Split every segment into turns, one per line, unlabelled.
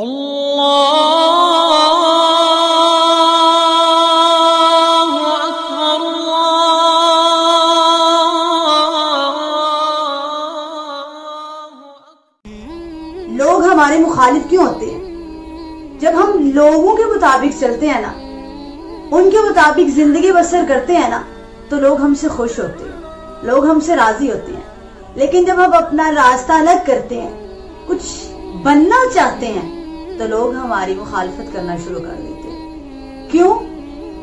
لوگ ہمارے مخالف کیوں ہوتے ہیں؟ جب ہم لوگوں کے مطابق چلتے ہیں نا، ان کے مطابق زندگی بسر کرتے ہیں نا، تو لوگ ہم سے خوش ہوتے ہیں، لوگ ہم سے راضی ہوتے ہیں. لیکن جب ہم اپنا راستہ الگ کرتے ہیں، کچھ بننا چاہتے ہیں، تو لوگ ہماری مخالفت کرنا شروع کر دیتے ہیں. کیوں؟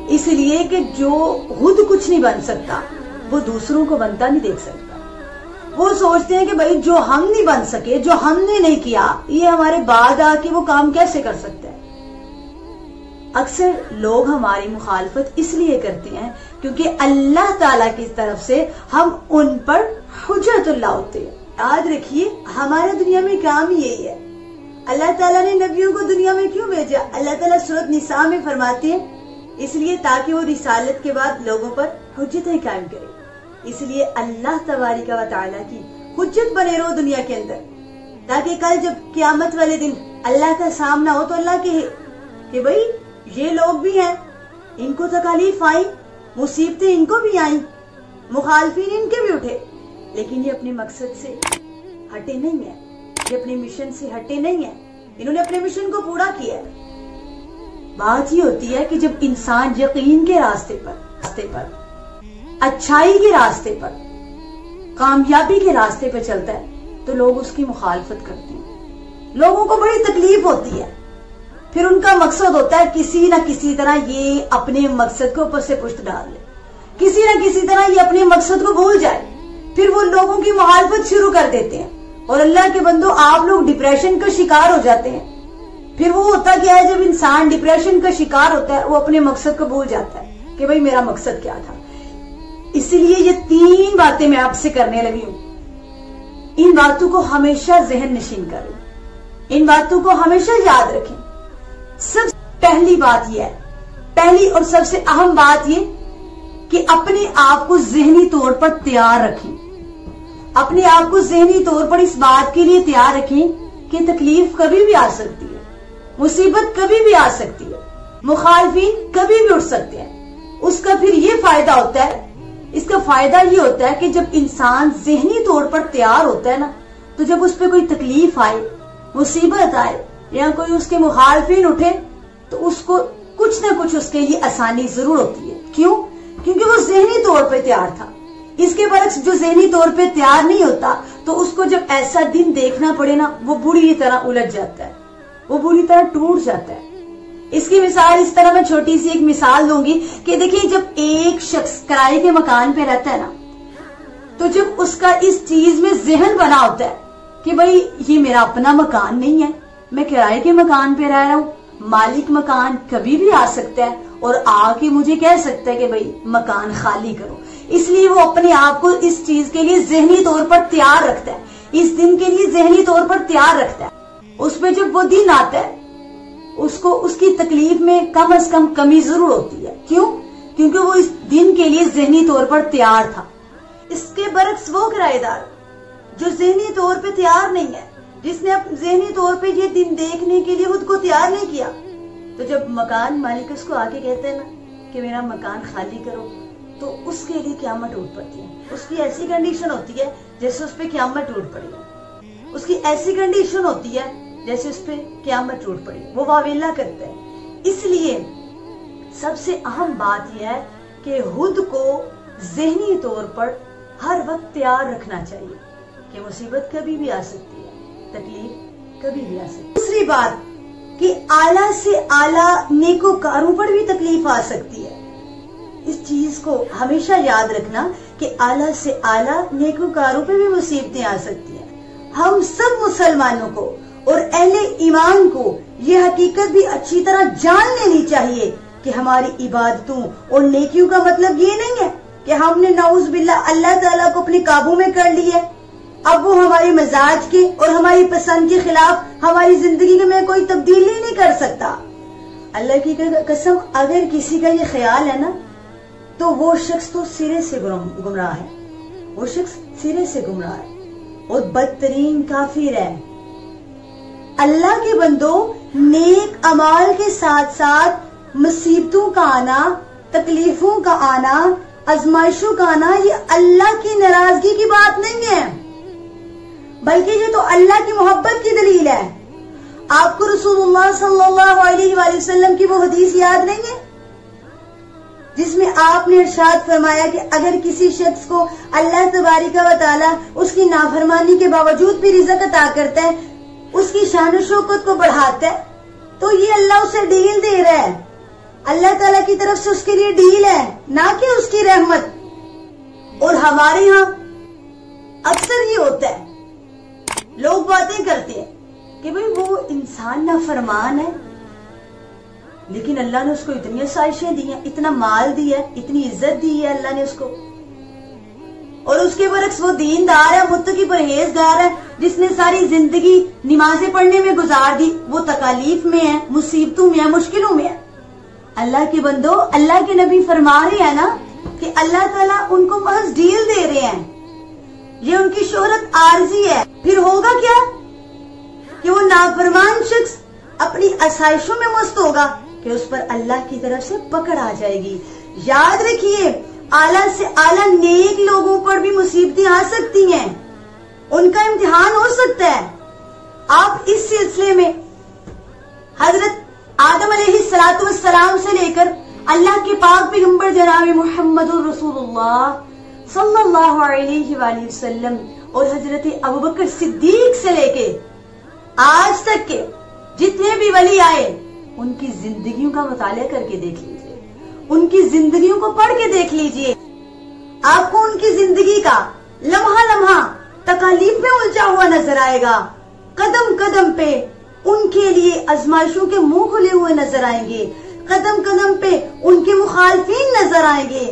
اس لیے کہ جو خود کچھ نہیں بن سکتا وہ دوسروں کو بنتا نہیں دیکھ سکتا. وہ سوچتے ہیں کہ بھائی جو ہم نہیں بن سکے، جو ہم نے نہیں کیا، یہ ہمارے بعد آ کے وہ کام کیسے کر سکتے ہیں. اکثر لوگ ہماری مخالفت اس لیے کرتے ہیں کیونکہ اللہ تعالیٰ کی طرف سے ہم ان پر حجت اللہ ہوتے ہیں. یاد رکھیے ہمارے دنیا میں کام یہی ہے. اللہ تعالیٰ نے نبیوں کو دنیا میں کیوں بھیجا؟ اللہ تعالیٰ سورۃ نساء میں فرماتے ہیں اس لیے تاکہ وہ رسالت کے بعد لوگوں پر حجتیں قائم کرے. اس لیے اللہ تبارک و تعالیٰ کی حجت بنے رہو دنیا کے اندر، تاکہ کل جب قیامت والے دن اللہ کا سامنا ہو تو اللہ کہے کہ بھئی یہ لوگ بھی ہیں، ان کو تکالیف آئی، مصیبتیں ان کو بھی آئیں، مخالفین ان کے بھی اٹھے، لیکن یہ اپنے مقصد سے ہٹے نہیں ہیں، یہ اپنے مشن سے ہٹے نہیں ہیں، انہوں نے اپنے مشن کو پورا کیا ہے. بات یہ ہوتی ہے کہ جب انسان یقین کے راستے پر، اچھائی کے راستے پر، کامیابی کے راستے پر چلتا ہے تو لوگ اس کی مخالفت کرتے ہیں. لوگوں کو بڑی تکلیف ہوتی ہے، پھر ان کا مقصد ہوتا ہے کسی نہ کسی طرح یہ اپنے مقصد کو اوپر سے پشت ڈال لے، کسی نہ کسی طرح یہ اپنے مقصد کو بھول جائے. پھر وہ لوگوں کی مخالفت شروع کر دیتے ہیں، اور اللہ کے بندو آپ لوگ ڈپریشن کا شکار ہو جاتے ہیں. پھر وہ ہوتا کیا ہے، جب انسان ڈپریشن کا شکار ہوتا ہے وہ اپنے مقصد کو بھول جاتا ہے کہ بھئی میرا مقصد کیا تھا. اسی لیے یہ 3 باتیں میں آپ سے کرنے لگی ہوں. ان باتوں کو ہمیشہ ذہن نشین کریں، ان باتوں کو ہمیشہ یاد رکھیں. سب پہلی بات یہ ہے، پہلی اور سب سے اہم بات یہ کہ اپنے آپ کو ذہنی طور پر تیار رکھیں. اپنے آپ کو ذہنی طور پر اس بات کے لیے تیار رکھیں کہ تکلیف کبھی بھی آ سکتی ہے، مصیبت کبھی بھی آ سکتی ہے، مخالفین کبھی بھی اٹھ سکتے ہیں. اس کا پھر یہ فائدہ ہوتا ہے، اس کا فائدہ یہ ہوتا ہے کہ جب انسان ذہنی طور پر تیار ہوتا ہے نا، تو جب اس پہ کوئی تکلیف آئے، مصیبت آئے یا کوئی اس کے مخالفین اٹھے تو اس کو کچھ نہ کچھ اس کے لیے آسانی ضرور ہوتی ہے. کیوں؟ کیونکہ وہ ذہنی طور پہ تیار تھا. اس کے برعکس جو ذہنی طور پہ تیار نہیں ہوتا تو اس کو جب ایسا دن دیکھنا پڑے نا، وہ بری طرح الجھ جاتا ہے، وہ بری طرح ٹوٹ جاتا ہے. اس کی مثال اس طرح میں چھوٹی سی ایک مثال دوں گی کہ دیکھیں جب ایک شخص کرائے کے مکان پہ رہتا ہے نا، تو جب اس کا اس چیز میں ذہن بنا ہوتا ہے کہ بھئی یہ میرا اپنا مکان نہیں ہے، میں کرائے کے مکان پہ رہ رہا ہوں، مالک مکان کبھی بھی آ سکتا ہے اور آ کے مجھے کہہ سکتا ہے کہ بھئی مکان خالی کرو. اس لیے وہ اپنے آپ کو اس چیز کے لیے ذہنی طور پر تیار رکھتا ہے، اس دن کے لیے ذہنی طور پر تیار رکھتا ہے. اس پہ جب وہ دن آتا ہے اس کو اس کی تکلیف میں کم از کم کمی ضرور ہوتی ہے. کیوں؟ کیونکہ وہ اس دن کے لیے ذہنی طور پر تیار تھا. اس کے برعکس وہ کرایہ دار جو ذہنی طور پہ تیار نہیں ہے، جس نے ذہنی طور پہ یہ دن دیکھنے کے لیے خود کو تیار نہیں کیا، تو جب مکان مالک اس کو آ کے کہتے ہیں نا کہ میرا مکان خالی کرو، تو اس کے لیے قیامت ٹوٹ پڑتی ہے. اس کی ایسی کنڈیشن ہوتی ہے جیسے اس پہ قیامت ٹوٹ پڑی ہے. اس کی ایسی کنڈیشن ہوتی ہے جیسے اس پہ قیامت ٹوٹ پڑی، وہ واویلا کرتا ہے. اس لیے سب سے اہم بات یہ ہے کہ خود کو ذہنی طور پر ہر وقت تیار رکھنا چاہیے کہ مصیبت کبھی بھی آ سکتی ہے، تکلیف کبھی بھی آ سکتی ہے. دوسری بات کہ اعلیٰ سے اعلیٰ نیکوکاروں پر بھی تکلیف آ سکتی ہے. اس چیز کو ہمیشہ یاد رکھنا کہ اعلیٰ سے اعلیٰ نیکوکاروں پہ بھی مصیبتیں آ سکتی ہیں. ہم سب مسلمانوں کو اور اہل ایمان کو یہ حقیقت بھی اچھی طرح جان لینی چاہیے کہ ہماری عبادتوں اور نیکیوں کا مطلب یہ نہیں ہے کہ ہم نے نعوذ باللہ اللہ تعالیٰ کو اپنے قابو میں کر لی ہے، اب وہ ہمارے مزاج کے اور ہماری پسند کے خلاف ہماری زندگی میں کوئی تبدیلی نہیں کر سکتا. اللہ کی قسم اگر کسی کا یہ خیال ہے نا تو وہ شخص تو سرے سے گمراہ ہے، وہ شخص سرے سے گمراہ ہے اور بدترین کافر ہے. اللہ کے بندوں نیک امال کے ساتھ ساتھ مصیبتوں کا آنا، تکلیفوں کا آنا، آزمائشوں کا آنا یہ اللہ کی ناراضگی کی بات نہیں ہے، بلکہ یہ تو اللہ کی محبت کی دلیل ہے۔ آپ کو رسول اللہ صلی اللہ علیہ وآلہ وسلم کی وہ حدیث یاد نہیں ہے جس میں آپ نے ارشاد فرمایا کہ اگر کسی شخص کو اللہ تبارک و تعالی اس کی نافرمانی کے باوجود بھی رزق عطا کرتا ہے، اس کی شان و شوکت کو بڑھاتا ہے، تو یہ اللہ اسے ڈیل دے رہا ہے، اللہ تعالیٰ کی طرف سے اس کے لیے ڈیل ہے، نہ کہ اس کی رحمت۔ اور ہمارے ہاں اکثر یہ ہوتا ہے، لوگ باتیں کرتے ہیں کہ بھئی وہ انسان نافرمان ہے، لیکن اللہ نے اس کو اتنی آسائشیں دی ہیں، اتنا مال دیا ہے، اتنی عزت دی ہے اللہ نے اس کو، اور اس کے برعکس وہ دیندار ہے، متقی پرہیزگار ہے، جس نے ساری زندگی نمازیں پڑھنے میں گزار دی، وہ تکالیف میں ہے، مصیبتوں میں ہے، مشکلوں میں ہے۔ اللہ کے بندو، اللہ کے نبی فرما رہے ہیں نا کہ اللہ تعالیٰ ان کو محض ڈیل دے رہے ہیں، یہ ان کی شہرت عارضی ہے۔ پھر ہوگا کیا کہ وہ نافرمان شخص اپنی آسائشوں میں مست ہوگا کہ اس پر اللہ کی طرف سے پکڑ آ جائے گی۔ یاد رکھیے، اعلیٰ سے اعلیٰ نیک لوگوں پر بھی مصیبتیں آ سکتی ہیں، ان کا امتحان ہو سکتا ہے۔ آپ اس سلسلے میں حضرت آدم علیہ السلام سے لے کر اللہ کے پاک پیغمبر جناب محمد رسول اللہ صلی اللہ علیہ وآلہ وسلم اور حضرت ابوبکر صدیق سے لے کے آج تک کے جتنے بھی ولی آئے، ان کی زندگیوں کا مطالعہ کر کے دیکھ لیجئے، ان کی زندگیوں کو پڑھ کے دیکھ لیجئے، آپ کو ان کی زندگی کا لمحہ لمحہ تکالیف میں الجھا ہوا نظر آئے گا، قدم قدم پہ ان کے لیے آزمائشوں کے منہ کھلے ہوئے نظر آئیں گے، قدم قدم پہ ان کے مخالفین نظر آئیں گے۔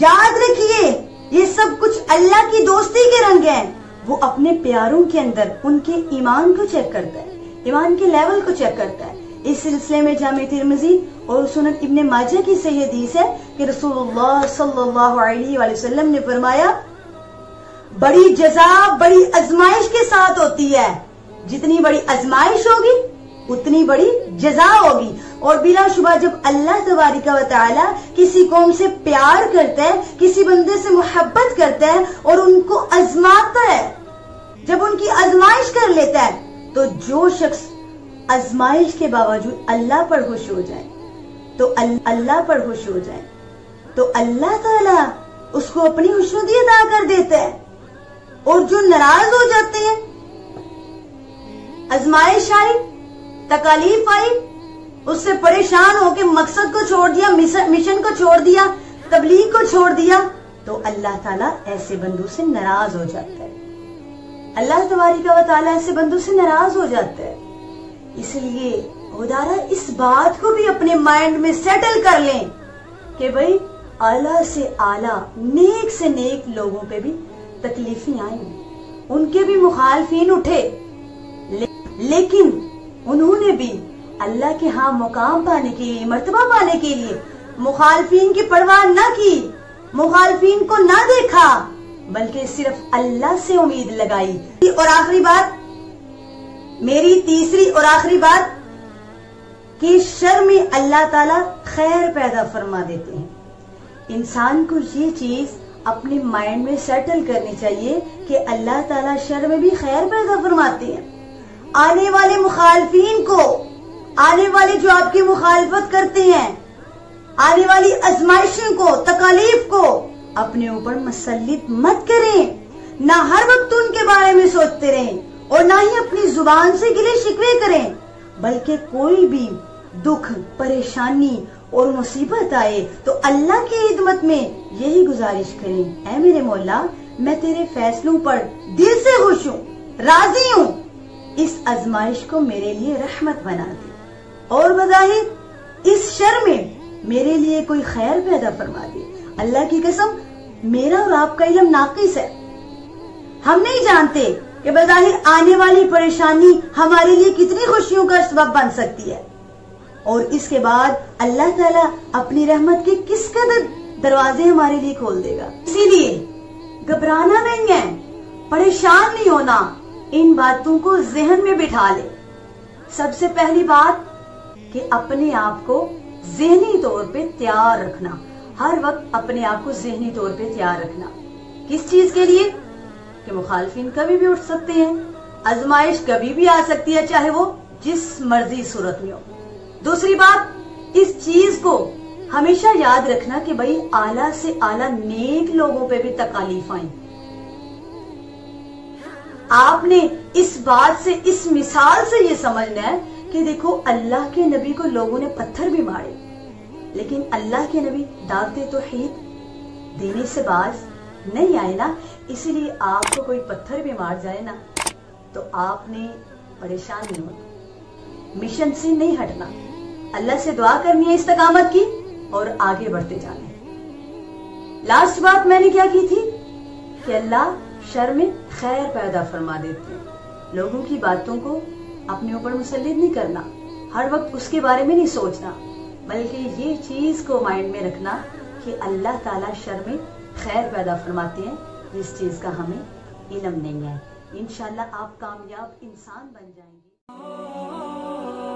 یاد رکھیے، یہ سب کچھ اللہ کی دوستی کے رنگ ہیں۔ وہ اپنے پیاروں کے اندر ان کے ایمان کو چیک کرتا ہے، ایمان کے لیول کو چیک کرتا ہے۔ اس سلسلے میں جامع ترمذی اور سنن ابن ماجہ کی صحیح حدیث ہے کہ رسول اللہ صلی اللہ علیہ وآلہ وسلم نے فرمایا، بڑی جزا بڑی آزمائش کے ساتھ ہوتی ہے، جتنی بڑی آزمائش ہوگی اتنی بڑی جزا ہوگی۔ اور بلا شبہ جب اللہ تبارک و تعالی کسی قوم سے پیار کرتا ہے، کسی بندے سے محبت کرتا ہے اور ان کو آزماتا ہے، جب ان کی آزمائش کر لیتا ہے، تو جو شخص آزمائش کے باوجود اللہ پر خوش ہو جائے تو اللہ تعالیٰ اس کو اپنی خوشنودی عطا کر دیتا ہے۔ اور جو ناراض ہو جاتے ہیں، آزمائش آئی، تکالیف آئی، اس سے پریشان ہو کے مقصد کو چھوڑ دیا، مشن کو چھوڑ دیا، تبلیغ کو چھوڑ دیا، تو اللہ تعالیٰ ایسے بندوں سے ناراض ہو جاتا ہے، اللہ تبارک و تعالیٰ ایسے بندوں سے ناراض ہو جاتا ہے۔ اس لیے خدارا اس بات کو بھی اپنے مائنڈ میں سیٹل کر لیں کہ بھئی اعلیٰ سے اعلیٰ نیک سے نیک لوگوں پہ بھی تکلیفیں آئیں، ان کے بھی مخالفین اٹھے، لیکن انہوں نے بھی اللہ کے ہاں مقام پانے کے لیے، مرتبہ پانے کے لیے مخالفین کی پرواہ نہ کی، مخالفین کو نہ دیکھا، بلکہ صرف اللہ سے امید لگائی۔ اور آخری بات، میری تیسری اور آخری بات، کہ شر میں اللہ تعالیٰ خیر پیدا فرما دیتے ہیں۔ انسان کو یہ چیز اپنے مائنڈ میں سیٹل کرنی چاہیے کہ اللہ تعالیٰ شر میں بھی خیر پیدا فرماتے ہیں۔ آنے والے مخالفین کو، آنے والے جو آپ کی مخالفت کرتے ہیں، آنے والی آزمائشوں کو، تکالیف کو اپنے اوپر مسلط مت کریں، نہ ہر وقت ان کے بارے میں سوچتے رہیں اور نہ ہی اپنی زبان سے گلے شکوے کریں، بلکہ کوئی بھی دکھ، پریشانی اور مصیبت آئے تو اللہ کی خدمت میں یہی گزارش کریں، اے میرے مولا، میں تیرے فیصلوں پر دل سے خوش ہوں، راضی ہوں، اس آزمائش کو میرے لیے رحمت بنا دے، اور بظاہر اس شر میں میرے لیے کوئی خیر پیدا فرما دے۔ اللہ کی قسم، میرا اور آپ کا علم ناقص ہے، ہم نہیں جانتے کہ بظاہر آنے والی پریشانی ہمارے لیے کتنی خوشیوں کا سبب بن سکتی ہے، اور اس کے بعد اللہ تعالیٰ اپنی رحمت کے کس قدر دروازے ہمارے لیے کھول دے گا۔ اسی لیے گھبرانا نہیں ہے، پریشان نہیں ہونا، ان باتوں کو ذہن میں بٹھا لے سب سے پہلی بات کہ اپنے آپ کو ذہنی طور پہ تیار رکھنا، ہر وقت اپنے آپ کو ذہنی طور پہ تیار رکھنا۔ کس چیز کے لیے؟ کہ مخالفین کبھی بھی اٹھ سکتے ہیں، آزمائش کبھی بھی آ سکتی ہے، چاہے وہ جس مرضی صورت میں ہو۔ دوسری بات، اس چیز کو ہمیشہ یاد رکھنا کہ بھئی اعلیٰ سے اعلیٰ نیک لوگوں پہ بھی تکالیف آئیں۔ آپ نے اس بات سے، اس مثال سے یہ سمجھنا ہے کہ دیکھو اللہ کے نبی کو لوگوں نے پتھر بھی مارے، لیکن اللہ کے نبی دعوت توحید دینے سے باز نہیں آئے نا، اسی لیے آپ کو کوئی پتھر بھی مار جائے نا تو آپ نے پریشان نہیں ہونا، مشن سے نہیں ہٹنا، اللہ سے دعا کرنی ہے استقامت کی اور آگے بڑھتے جانا ہے۔ لاسٹ بات میں نے کیا کی تھی کہ اللہ شر میں خیر پیدا فرما دیتے ہیں۔ لوگوں کی باتوں کو اپنے اوپر مسلط نہیں کرنا، ہر وقت اس کے بارے میں نہیں سوچنا، بلکہ یہ چیز کو مائنڈ میں رکھنا کہ اللہ تعالیٰ شر میں خیر پیدا فرماتے ہیں، جس چیز کا ہمیں علم نہیں ہے۔ انشاءاللہ آپ کامیاب انسان بن جائیں گے۔